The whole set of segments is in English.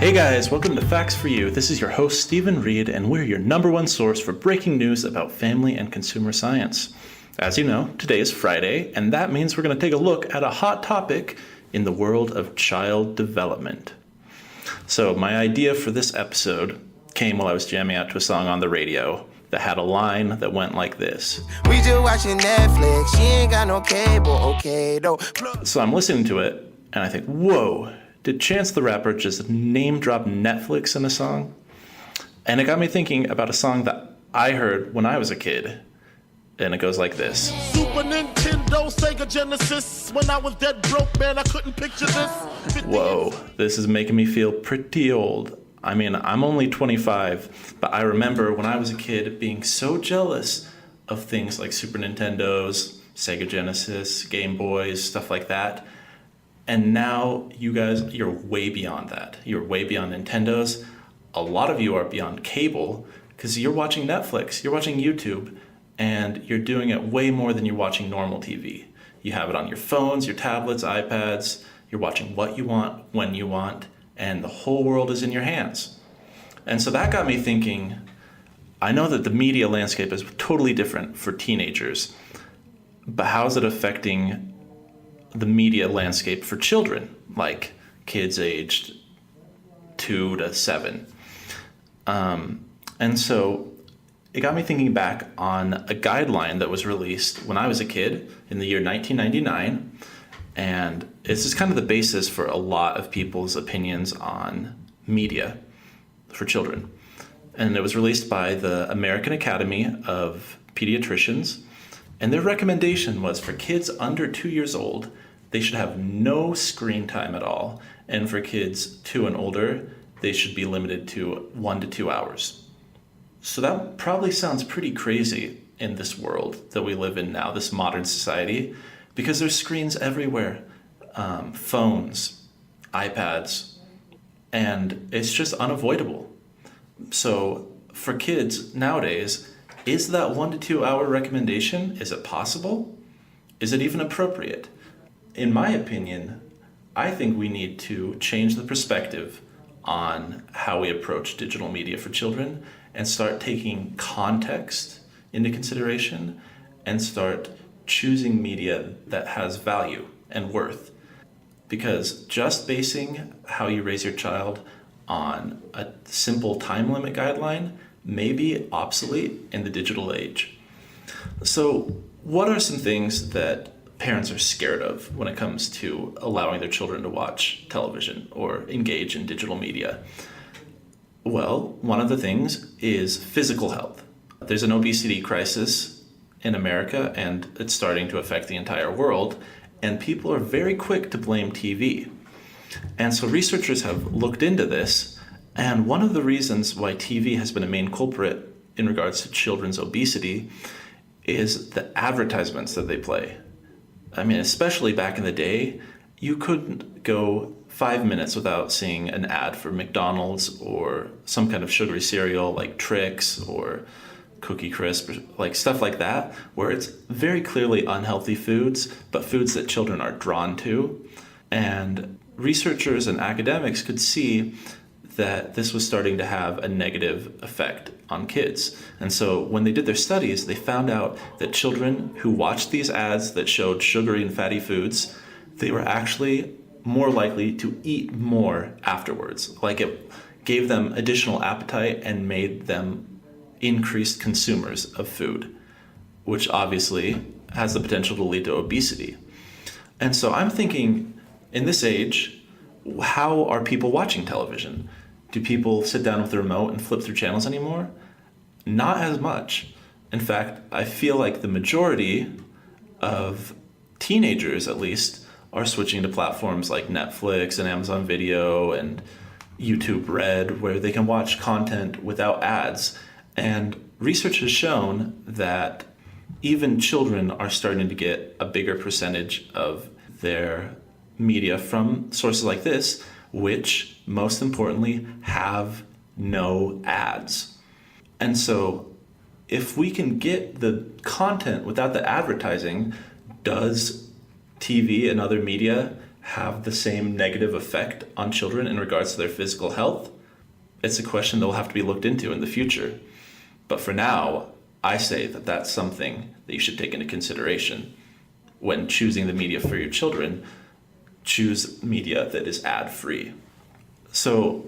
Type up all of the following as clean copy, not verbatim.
Hey guys, welcome to Facts for You. This is your host, Stephen Reed, and we're your number one source for breaking news about family and consumer science. As you know, today is Friday, and that means we're going to take a look at a hot topic in the world of child development. So my idea for this episode came while I was jamming out to a song on the radio that had a line that went like this. We just watching Netflix, she ain't got no cable, okay though. So I'm listening to it, and I think, whoa, did Chance the Rapper just name drop Netflix in a song? And it got me thinking about a song that I heard when I was a kid. And it goes like this. Super Nintendo, Sega Genesis. When I was dead broke, man, I couldn't picture this. Whoa, this is making me feel pretty old. I mean, I'm only 25, but I remember when I was a kid being so jealous of things like Super Nintendos, Sega Genesis, Game Boys, stuff like that. And now you guys, you're way beyond that. You're way beyond Nintendos. A lot of you are beyond cable because you're watching Netflix, you're watching YouTube, and you're doing it way more than you're watching normal TV. You have it on your phones, your tablets, iPads. You're watching what you want, when you want, and the whole world is in your hands. And so that got me thinking, I know that the media landscape is totally different for teenagers, but how is it affecting the media landscape for children, like kids aged 2 to 7? And so it got me thinking back on a guideline that was released when I was a kid in the year 1999. And this is kind of the basis for a lot of people's opinions on media for children. And it was released by the American Academy of Pediatricians. And their recommendation was for kids under 2 years old, they should have no screen time at all. And for kids 2 and older, they should be limited to 1 to 2 hours. So that probably sounds pretty crazy in this world that we live in now, this modern society, because there's screens everywhere, phones, iPads, and it's just unavoidable. So for kids nowadays, is that 1 to 2 hour recommendation, is it possible? Is it even appropriate? In my opinion, I think we need to change the perspective on how we approach digital media for children and start taking context into consideration and start choosing media that has value and worth. Because just basing how you raise your child on a simple time limit guideline may be obsolete in the digital age. So what are some things that parents are scared of when it comes to allowing their children to watch television or engage in digital media? Well, one of the things is physical health. There's an obesity crisis in America, and it's starting to affect the entire world, and people are very quick to blame TV. And so researchers have looked into this, and one of the reasons why TV has been a main culprit in regards to children's obesity is the advertisements that they play. I mean, especially back in the day, you couldn't go 5 minutes without seeing an ad for McDonald's or some kind of sugary cereal like Trix or Cookie Crisp, like stuff like that, where it's very clearly unhealthy foods, but foods that children are drawn to. And researchers and academics could see that this was starting to have a negative effect on kids. And so when they did their studies, they found out that children who watched these ads that showed sugary and fatty foods, they were actually more likely to eat more afterwards. Like it gave them additional appetite and made them increased consumers of food, which obviously has the potential to lead to obesity. And so I'm thinking, in this age, how are people watching television? Do people sit down with the remote and flip through channels anymore? Not as much. In fact, I feel like the majority of teenagers, at least, are switching to platforms like Netflix and Amazon Video and YouTube Red, where they can watch content without ads. And research has shown that even children are starting to get a bigger percentage of their media from sources like this, which, most importantly, have no ads. And so if we can get the content without the advertising, does TV and other media have the same negative effect on children in regards to their physical health, it's a question that will have to be looked into in the future. But for now, I say that that's something that you should take into consideration when choosing the media for your children. Choose media that is ad-free. So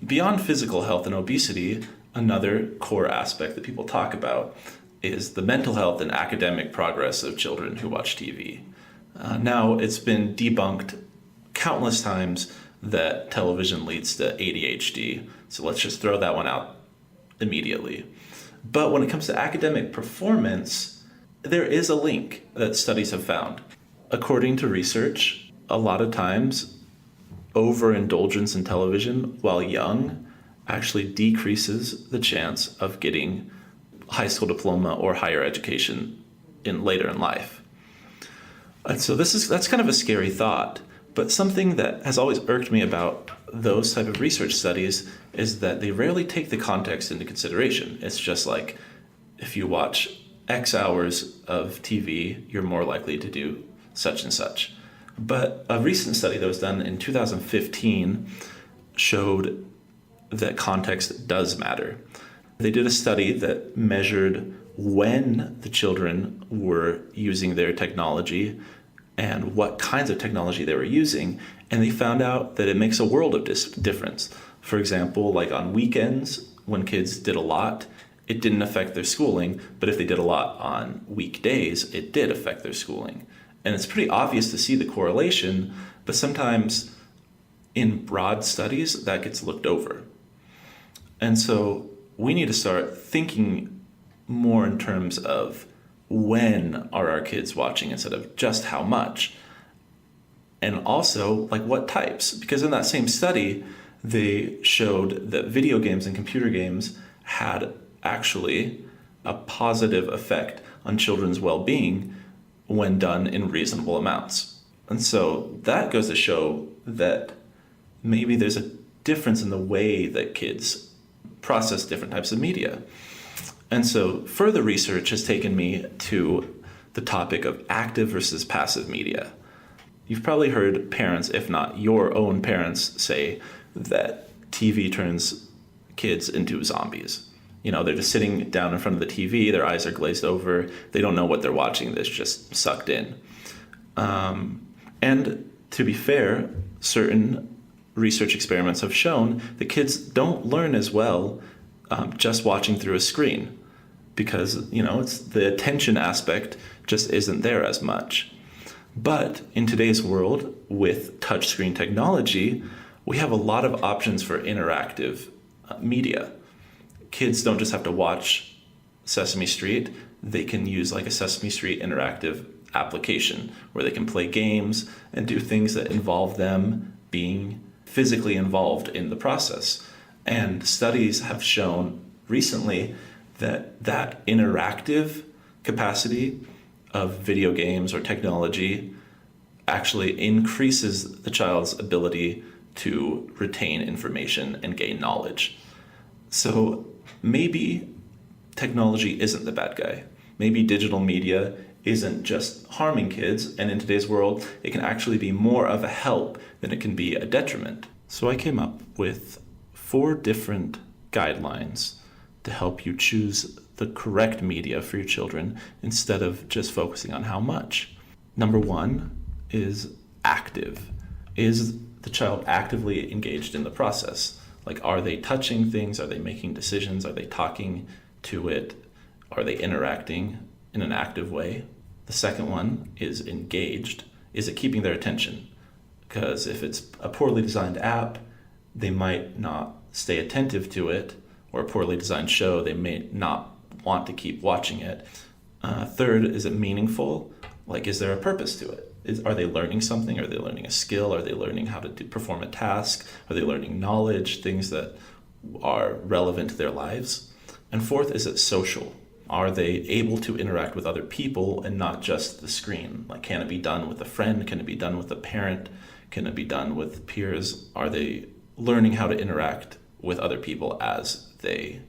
beyond physical health and obesity, another core aspect that people talk about is the mental health and academic progress of children who watch TV. Now, it's been debunked countless times that television leads to ADHD, so let's just throw that one out immediately. But when it comes to academic performance, there is a link that studies have found. According to research, a lot of times overindulgence in television while young actually decreases the chance of getting high school diploma or higher education later in life. And so that's kind of a scary thought, but something that has always irked me about those type of research studies is that they rarely take the context into consideration. It's just like, if you watch X hours of TV, you're more likely to do such and such. But a recent study that was done in 2015 showed that context does matter. They did a study that measured when the children were using their technology and what kinds of technology they were using, and they found out that it makes a world of difference. For example, like on weekends, when kids did a lot, it didn't affect their schooling, but if they did a lot on weekdays, it did affect their schooling. And it's pretty obvious to see the correlation, but sometimes in broad studies, that gets looked over. And so we need to start thinking more in terms of when are our kids watching instead of just how much. And also, like, what types? Because in that same study, they showed that video games and computer games had actually a positive effect on children's well-being when done in reasonable amounts. And so that goes to show that maybe there's a difference in the way that kids process different types of media. And so further research has taken me to the topic of active versus passive media. You've probably heard parents, if not your own parents, say that TV turns kids into zombies. You know, they're just sitting down in front of the TV, their eyes are glazed over, they don't know what they're watching, they're just sucked in. And to be fair, certain research experiments have shown that kids don't learn as well just watching through a screen, because, you know, it's the attention aspect just isn't there as much. But in today's world, with touchscreen technology, we have a lot of options for interactive media. Kids don't just have to watch Sesame Street, they can use like a Sesame Street interactive application where they can play games and do things that involve them being physically involved in the process. And studies have shown recently that that interactive capacity of video games or technology actually increases the child's ability to retain information and gain knowledge. So maybe technology isn't the bad guy. Maybe digital media isn't just harming kids, and in today's world, it can actually be more of a help than it can be a detriment. So I came up with 4 different guidelines to help you choose the correct media for your children instead of just focusing on how much. Number 1 is active. Is the child actively engaged in the process? Like, are they touching things? Are they making decisions? Are they talking to it? Are they interacting in an active way? The second one is engaged. Is it keeping their attention? Because if it's a poorly designed app, they might not stay attentive to it, or a poorly designed show, they may not want to keep watching it. Third, is it meaningful? Like, is there a purpose to it? Are they learning something? Are they learning a skill? Are they learning how to perform a task? Are they learning knowledge, things that are relevant to their lives? And fourth, is it social? Are they able to interact with other people and not just the screen? Like, can it be done with a friend? Can it be done with a parent? Can it be done with peers? Are they learning how to interact with other people as they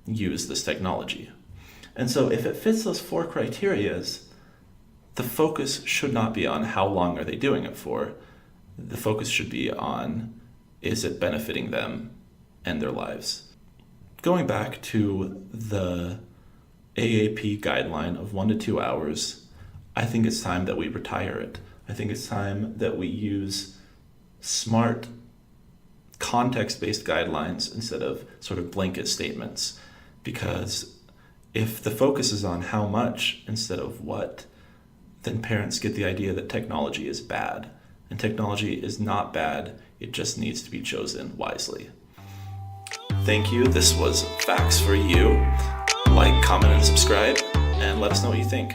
use this technology? And so if it fits those 4 criterias, the focus should not be on how long are they doing it for. The focus should be on, is it benefiting them and their lives? Going back to the AAP guideline of 1 to 2 hours, I think it's time that we retire it. I think it's time that we use smart, context-based guidelines instead of sort of blanket statements. Because if the focus is on how much instead of what, then parents get the idea that technology is bad. And technology is not bad, it just needs to be chosen wisely. Thank you. This was Facts for You. Like, comment, and subscribe, and let us know what you think.